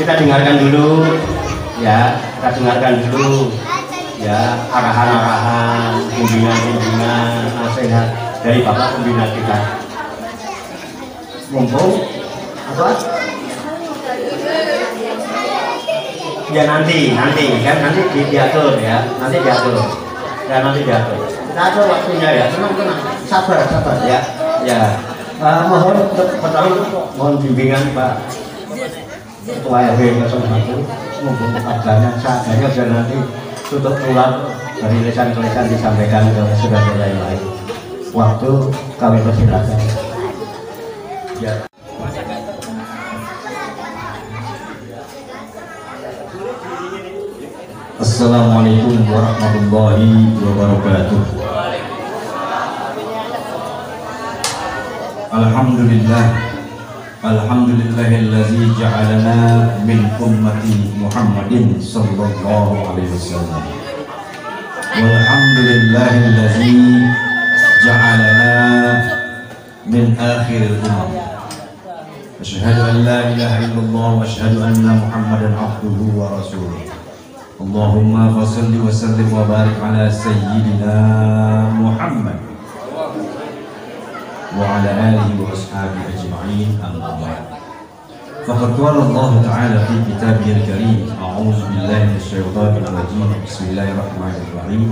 Kita dengarkan dulu ya, kita dengarkan dulu ya arahan-arahan, bimbingan-bimbingan nasihat dari Bapak Pembina kita. Mumpung apa? Ya nanti kan nanti diatur ya, nanti diatur. Kita atur waktunya ya, tenang, sabar ya. Mohon pertama mohon bimbingan Pak Ketua RW 01 mumpung kepadanya seadanya biar nanti tutup keluar dari lesan-lesan disampaikan ke saudara lain-lain. Waktu kami persilakan. Ya. Assalamualaikum warahmatullahi wabarakatuh. Alhamdulillah. Alhamdulillahillazi ja'alana min ummati Muhammadin sallallahu alaihi wasallam. Walhamdulillahillazi ja'alana min akhiril umam. Asyhadu an la ilaha illallah wa asyhadu anna Muhammadan abduhu wa rasuluh. Allahumma fassalli wa sallim wa barik ala sayyidina Muhammad wa ala alihi wa ashabihi ajma'in, amma ba'd. Faqad qala Allah Ta'ala fi kitabihil karim, a'udzu billahi minasyaitonir rajim, bismillahirrahmanirrahim.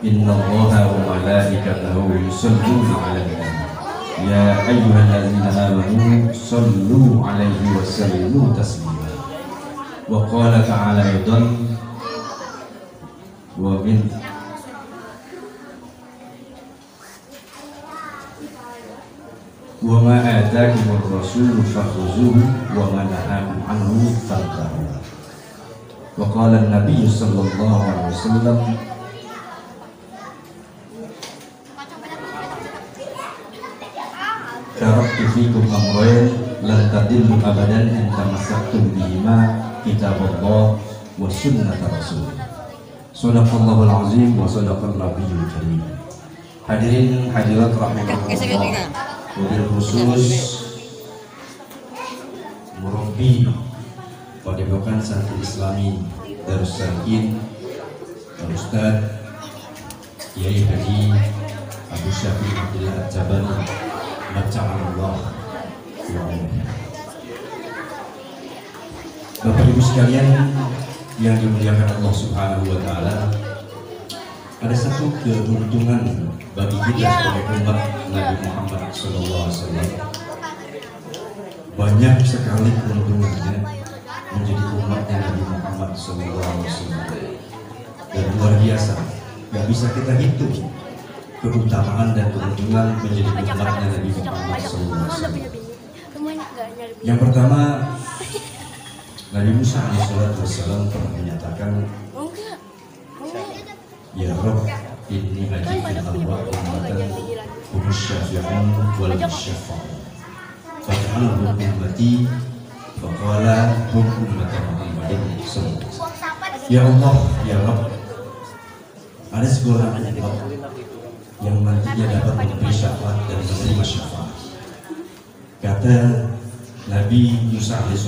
Inna Allaha wa malaikatahu yusholluna 'alan nabi ya ayyuhalladzina amanu shallu 'alaihi wa sallimu taslima. Wa qala ta'ala aidan wa min wa ma atakumur rasul fakhuzuhu wa ma nahakum anhu fantahu. Wa qala an-nabiy sallallahu alaihi wasallam taraktu fikum amrayn lan tadillu abadan in tamassaktum bihima kitabullah wa sunnata rasul. Shadaqallahul azim wa shadaqan nabiyyul karim. Hadirin hadirat rahimakumullah. Wabil khusus murabbi Padepokan Santri Islami Darus Salikin Ustaz Kiai Haji Abu Syafiq Abdullah Jabari Ma'allah. Bapak Ibu sekalian yang dimuliakan Allah Subhanahu wa Ta'ala, ada satu keuntungan bagi kita sebagai umat Nabi Muhammad SAW. Banyak sekali keuntungannya menjadi umatnya Nabi Muhammad SAW, dan luar biasa, gak bisa kita hitung keutamaan dan keuntungan menjadi umatnya Nabi Muhammad SAW. Yang pertama, Nabi Musa AS pernah menyatakan, ya Rabb, inni ajibul alwa ummatan humus syafi'un wal musyafa'un faj'alhum ummati faqala hum ummata Muhammadin sallallahu alaihi wasallam. Ya Allah, ya Rabb, ada seorang umat yang nantinya dapat memberi syafaat dan menerima syafaat. Kata Nabi Musa AS,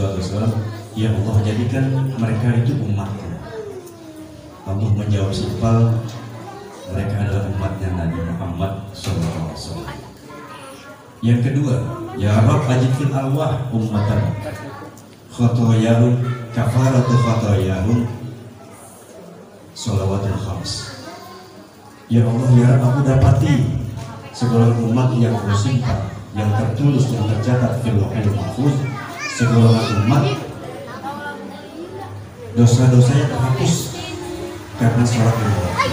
ya Allah, jadikan mereka itu umatku. Allah menjawab simpel, mereka adalah umatnya Nabi Muhammad SAW. Yang kedua, ya Rabb ajifil alwah ummatan khotoyahum kafaratu khotoyahum sholawatul khams. Ya Allah, ya Rabb, aku dapati segala umat yang bersumpah, yang tertulis dan tercatat fil lauhil mahfuz, segala umat dosa-dosanya terhapus karena sholat lima waktu.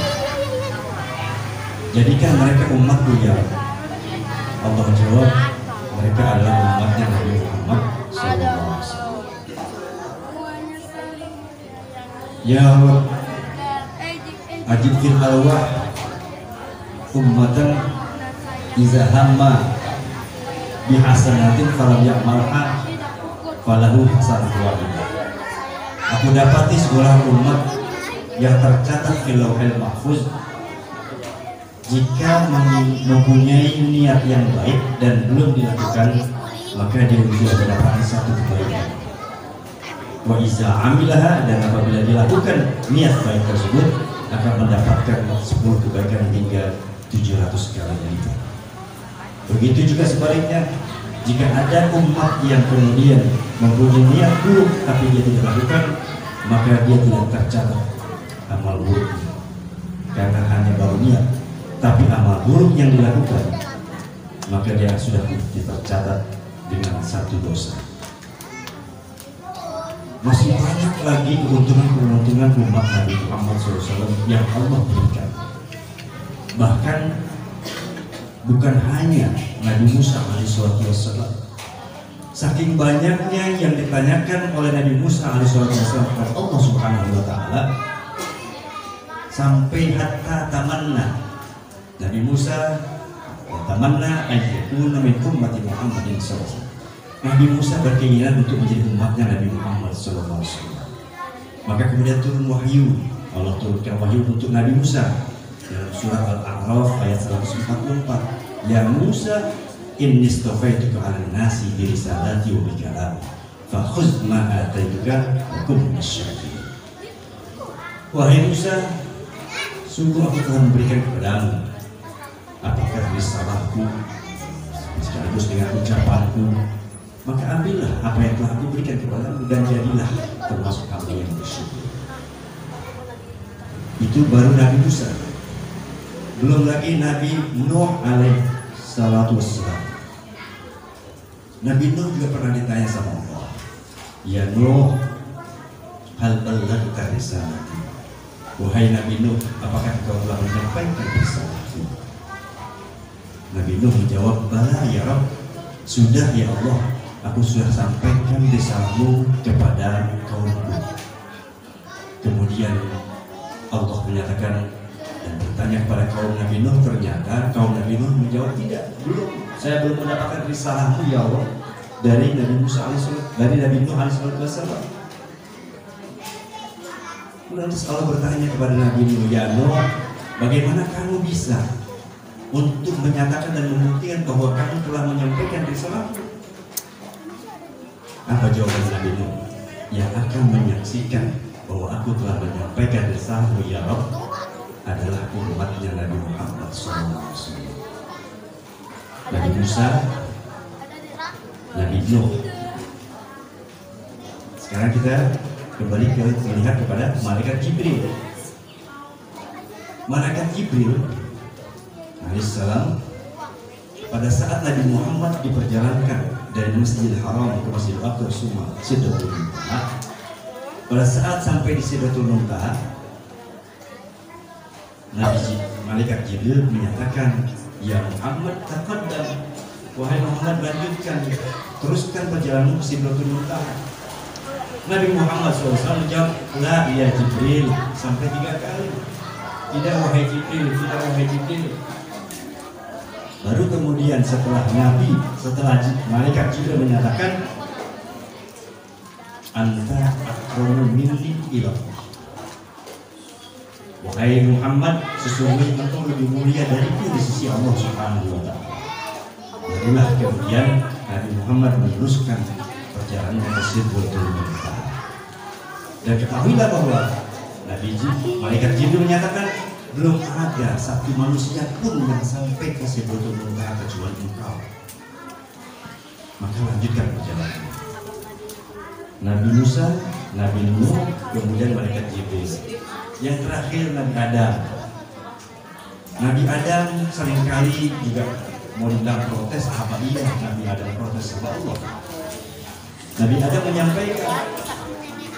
Jadikan mereka umatku ya Allah. Jawab, mereka adalah umatnya Nabi Muhammad SAW. Ya Rabb, ajib fil alwah ummatan iza hamma bihasanatin falam ya'malha falahu hasanatu wahidah. Aku dapati seorang umat yang tercatat di lauhil mahfuz, jika mempunyai niat yang baik dan belum dilakukan, maka dia sudah mendapatkan satu kebaikan. Wa iza amilaha, dan apabila dilakukan niat baik tersebut akan mendapatkan 10 kebaikan hingga 700 kali lipat. Begitu juga sebaliknya, jika ada umat yang kemudian mempunyai niat buruk tapi dia tidak lakukan, maka dia tidak tercatat amal buruknya, karena hanya baru niat. Tapi amal buruk yang dilakukan, maka dia sudah tercatat dengan satu dosa. Masih banyak lagi keuntungan-keuntungan umat Nabi Muhammad SAW yang Allah berikan. Bahkan bukan hanya Nabi Musa alaihissalam. Saking banyaknya yang ditanyakan oleh Nabi Musa alaihissalam kepada Allah Subhanahu wa Ta'ala, sampai hatta tamanna Nabi Musa tamanna ayyakuna min ummati Muhammadin SAW. Nabi Musa berkeinginan untuk menjadi umatnya Nabi Muhammad SAW. Maka kemudian turun wahyu, Allah turunkan wahyu untuk Nabi Musa dalam surat Al-A'raf ayat 144. Ya Musa, inni istafaituka 'alan nasi bi risalati wa bi kalami fa khudh ma ataituka wa kun minasy-syakirin. Wahai Musa, sungguh aku telah memberikan kepadamu apakah risalahku sekaligus dengan ucapanku, maka ambillah apa yang telah aku berikan kepadamu dan jadilah termasuk hamba yang bersyukur. Itu baru Nabi Musa. Belum lagi Nabi Nuh alaihissalatu wassalam. Nabi Nuh juga pernah ditanya sama Allah, ya Nuh, hal ballaghta risalati. Wahai Nabi Nuh, apakah kau telah menyampaikan risalatku? Nabi Nuh menjawab, bala ya Rabb, sudah ya Allah, aku sudah sampaikan risalahmu kepada kaumku. Kemudian Allah menyatakan dan bertanya kepada kaum Nabi Nuh, ternyata kaum Nabi Nuh menjawab, tidak, belum, saya belum mendapatkan risalahmu ya Allah dari Nabi Musa alaihissalam, dari Nabi Nuh alaihissalam. Lantas Allah bertanya kepada Nabi Nuh, ya Nuh, bagaimana kamu bisa untuk menyatakan dan membuktikan bahwa kamu telah menyampaikan risalahmu? Apa jawaban Nabi Nuh? Yang akan menyaksikan bahwa aku telah menyampaikan risalahmu ya Rabb adalah umatnya Nabi Muhammad SAW. Nabi Musa, Nabi Nuh. Sekarang kita kembali melihat kepada malaikat Jibril. Malaikat Jibril alaihissalam, pada saat Nabi Muhammad diperjalankan dari Masjidil Haram ke Masjidil Aqsa Sidratul Muntaha, pada saat sampai di Sidratul Muntaha, malaikat Jibril menyatakan, ya Muhammad taqaddam, wahai Muhammad lanjutkan, teruskan perjalanan ke Sidratul Muntaha. Nabi Muhammad SAW menjawab, la ya Jibril, sampai 3 kali. Tidak wahai Jibril, tidak wahai Jibril. Baru kemudian setelah malaikat Jibril menyatakan, anta akramu minni ila, wahai Muhammad, sesungguhnya engkau lebih mulia dariku di sisi Allah Subhanahu wa Ta'ala. Barulah kemudian Nabi Muhammad meneruskan perjalanan ke Sidratul Muntaha. Dan ketahuilah bahwa malaikat Jibril menyatakan, belum ada satu manusia pun yang sampai ke Sidratul Muntaha kecuali engkau. Maka lanjutkan perjalanan. Nabi Musa, Nabi Nuh, kemudian malaikat Jibril. Yang terakhir Nabi Adam. Nabi Adam seringkali juga mau dibilang protes, apa iya Nabi Adam protes sama Allah? Nabi Adam menyampaikan,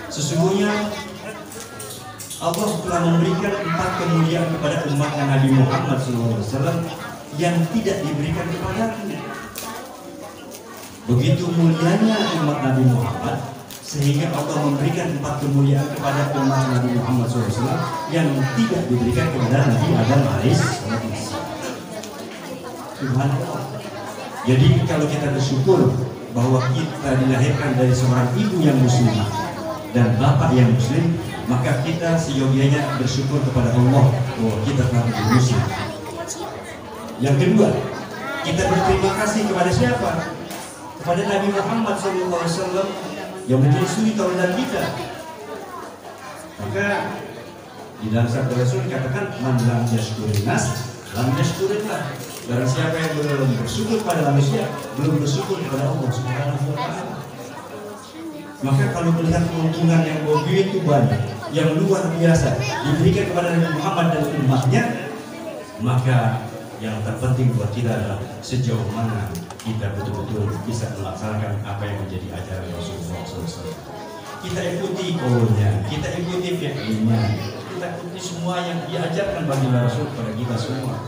sesungguhnya Allah telah memberikan 4 kemuliaan kepada umatnya Nabi Muhammad SAW yang tidak diberikan kepadaku. Begitu mulianya umat Nabi Muhammad sehingga Allah memberikan 4 kemuliaan kepada umat Nabi Muhammad SAW yang tidak diberikan kepada Nabi Adam alaihissalam. Subhanallah. Jadi kalau kita bersyukur bahwa kita dilahirkan dari seorang ibu yang muslimah dan bapak yang muslim, maka kita seyogianya bersyukur kepada Allah bahwa kita telah menjadi muslim. Yang kedua, kita berterima kasih kepada siapa? Kepada Nabi Muhammad SAW yang menjadi suri tauladan kita. Maka di dalam sabda Rasul dikatakan, man lam yashkurin nas lam yashkurillah. Barang siapa yang belum bersyukur pada manusia, belum bersyukur kepada Allah Subhanahu wa taala. Maka kalau melihat keuntungan yang begitu banyak, yang luar biasa diberikan kepada Nabi Muhammad dan umatnya, maka yang terpenting buat kita adalah sejauh mana kita betul-betul bisa melaksanakan apa yang menjadi ajaran Rasulullah SAW. Kita ikuti kaulnya, kita ikuti fi'ilnya, kita ikuti semua yang diajarkan bagi Rasul kepada kita semua.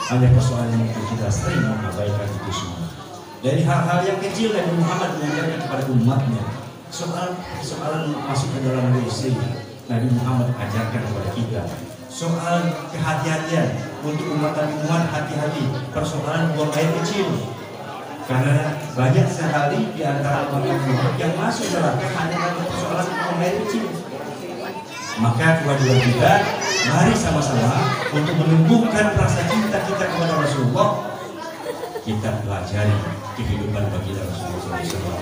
Hanya persoalan itu kita sering mengabaikan itu semua. Dari hal-hal yang kecil Nabi Muhammad mengajarkan kepada umatnya. Soal masuk ke dalam WC, Nabi Muhammad ajarkan kepada kita. Soal kehati-hatian untuk umat Nabi Muhammad, hati-hati persoalan buang air kecil. Karena banyak sekali di antara umat yang masuk neraka hanya karena persoalan buang air kecil. Maka kewajiban kita, mari sama-sama untuk menumbuhkan rasa cinta kita kepada Rasulullah. Kita pelajari kehidupan baginda Rasulullah SAW.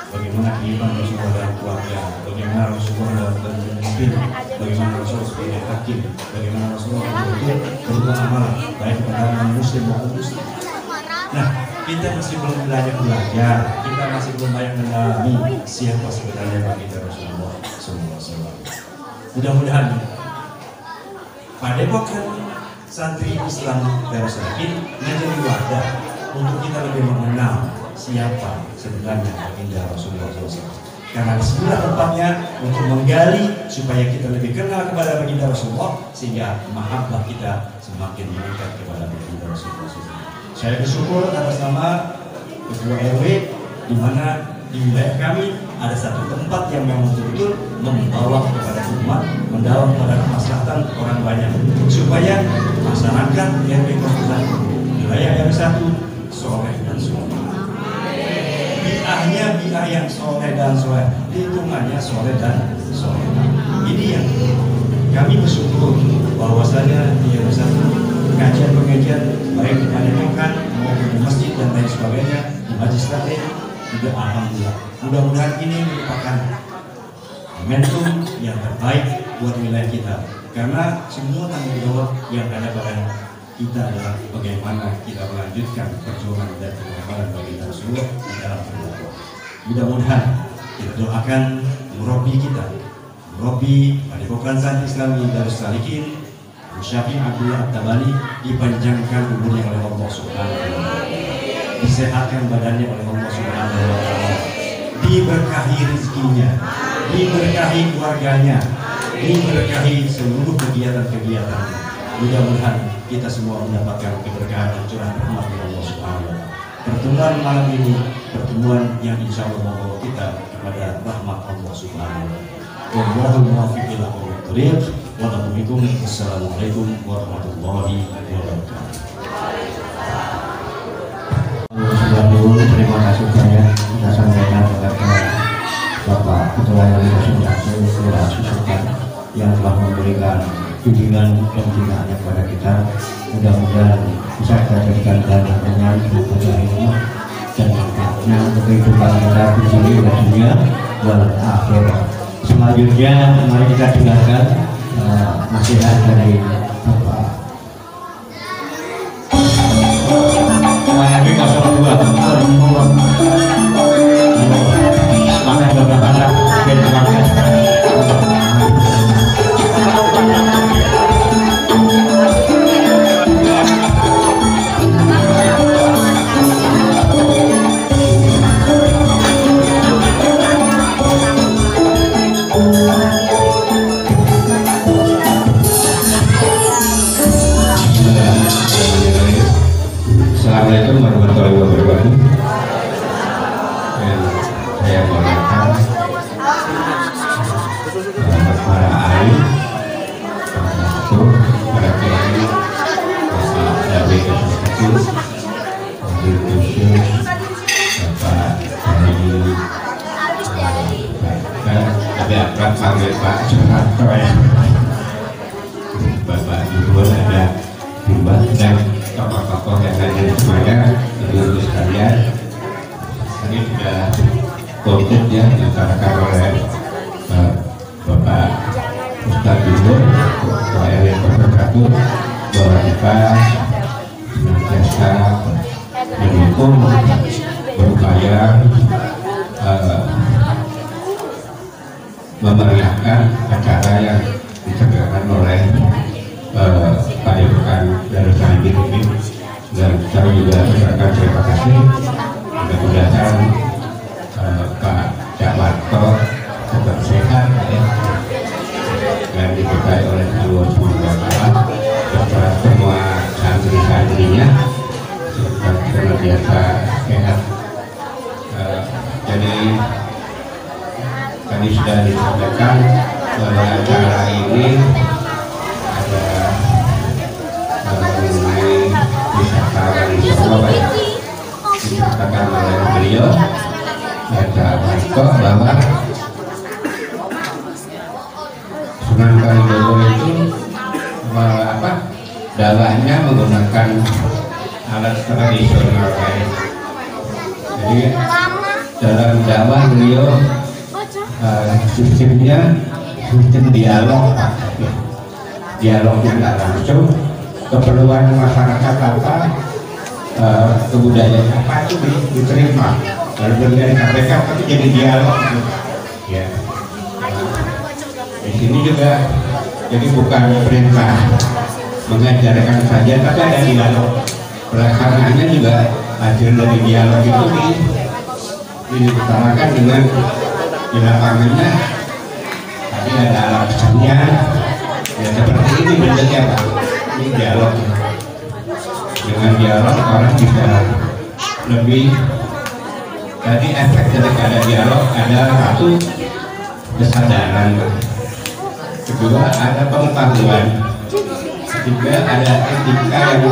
Bagaimana kehidupan Rasulullah dalam keluarga, bagaimana Rasulullah dalam pemimpin, bagaimana Rasulullah sebagai hakim, bagaimana Rasulullah berbuat amal baik kepada orang muslim maupun muslim. Nah, kita masih belum belajar, kita masih belum banyak mendalami siapa sebenarnya baginda Rasulullah SAW. Mudah-mudahan Padepokan Santri Islam Darussakin menjadi wadah untuk kita lebih mengenal siapa sebenarnya baginda Rasulullah SAW. Karena disinilah tempatnya untuk menggali supaya kita lebih kenal kepada baginda Rasulullah, sehingga mahabbah kita semakin meningkat kepada baginda Rasulullah SAW. Saya bersyukur atas nama Ketua RW, di mana di wilayah kami ada satu tempat yang memang betul-betul membawa kepada umat, membawa kepada kemaslahatan orang banyak, supaya masyarakat RW 01 wilayah yang satu soleh dan soleh. Bi'ahnya bi'ah yang soleh dan soleh, hitungannya soleh dan soleh. Ini yang kami bersyukur bahwasanya di RW 1 pengajian-pengajian baik di padepokan maupun di masjid dan lain sebagainya, di majelis taklim juga alhamdulillah. Mudah-mudahan ini merupakan momentum yang terbaik buat wilayah kita, karena semua tanggung jawab yang ada pada kita adalah bagaimana kita melanjutkan perjuangan dan pengembangan baginda Rasulullah di dalam berdakwah. Mudah-mudahan kita doakan murabi kita, murabi Padepokan Santri Islam Darussakin, Syafi Abdullah At-Tabali, dipanjangkan umurnya oleh Allah Subhanahu wa taala, disehatkan badannya oleh Allah Subhanahu wa taala, diberkahi rezekinya, diberkahi keluarganya, diberkahi seluruh kegiatan-kegiatannya. Mudah-mudahan kita semua mendapatkan keberkahan dan curahan rahmat dari Allah Subhanahu wa taala. Pertemuan malam ini pertemuan yang insya Allah membawa kita kepada rahmat Allah Subhanahu wa taala. Wallahul muwaffiq ila aqwamit thoriq. Wassalamualaikum warahmatullahi wabarakatuh. Terima kasih banyak kita sampaikan kepada Bapak Ketua Sultan yang telah memberikan bimbingan dan pembinaannya kepada kita. Mudah-mudahan bisa kita jadikan bahan semoga ilmu dan manfaatnya untuk kehidupan kita di sini dan dunia dan akhirat. Selanjutnya mari kita dengarkan nasihat dari Bapak Mayami 02 semangat Bapak anak dan semangat. Assalamualaikum warahmatullahi wabarakatuh. ada akrab panggil Pak Soeharto ya, Bapak Ibu, ada Mbak dan tokoh-tokoh yang lain semuanya, ibu-ibu sekalian. Tadi sudah konkret ya diutarakan oleh Bapak Ustadz Dulu, Pak Elit Wabarakatuh, bahwa kita senantiasa mendukung, berupaya memeriahkan acara yang diselenggarakan oleh Padepokan Darussalim ini, dan saya juga mengucapkan terima kasih. Mudah-mudahan Pak Jawarto tetap sehat ya, dan diberkahi oleh Allah SWT serta semua santri-santrinya senantiasa sehat. Jadi tadi sudah disampaikan bahwa acara ini ada mengenai wisata dari Solo ya, diceritakan oleh beliau Bapak Marto bahwa Sunan Kalijogo itu dakwahnya menggunakan alat tradisional ya. Jadi dalam dakwah beliau sistemnya sistem dialog, dialognya nggak langsung, keperluan masyarakat apa, kebudayaan apa itu diterima, lalu dari KPK tapi jadi dialog ya. Di sini juga jadi bukan perintah mengajarkan saja, tapi ada dialog, pelaksanaannya juga hasil dari dialog itu diutarakan dengan di lapangannya. Tadi ada alasannya ya, seperti ini bentuknya Pak, ini dialog. Dengan dialog orang bisa lebih, tadi efek daripada dialog ada satu kesadaran, kedua ada pengetahuan, ketiga ada etika yang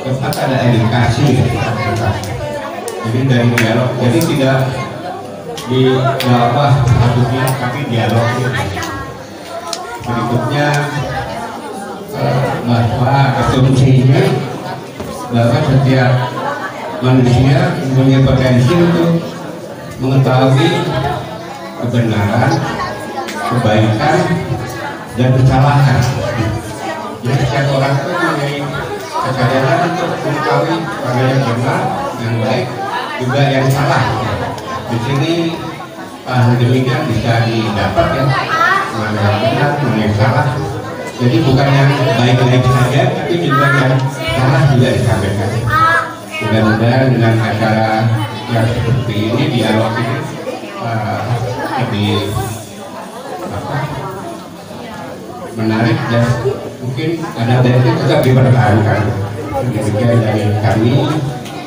keempat ada edukasi. Jadi dari dialog, jadi tidak di bawah satu pihak tapi dialog. Berikutnya bahwa asumsinya bahwa setiap manusia punya potensi untuk mengetahui kebenaran, kebaikan, dan kesalahan. Jadi setiap orang itu mempunyai kesadaran untuk mengetahui mana yang benar, yang baik, juga yang salah. Di sini demikian bisa didapat ya, mana yang benar, mana yang salah. Jadi bukan yang baik-baik saja, tapi juga yang salah juga disampaikan. Mudah-mudahan dengan acara yang seperti ini, dialog ini lebih menarik dan mungkin ada baiknya tetap dipertahankan. Demikian dari kami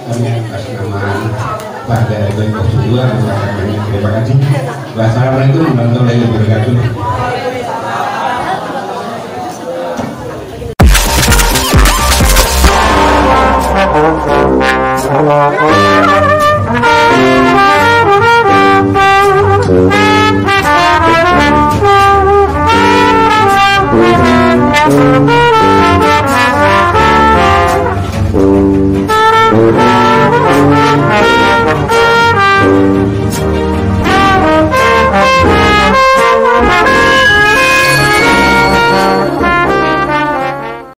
atas nama warga Depok 2, terima kasih. Wassalamualaikum warahmatullahi wabarakatuh.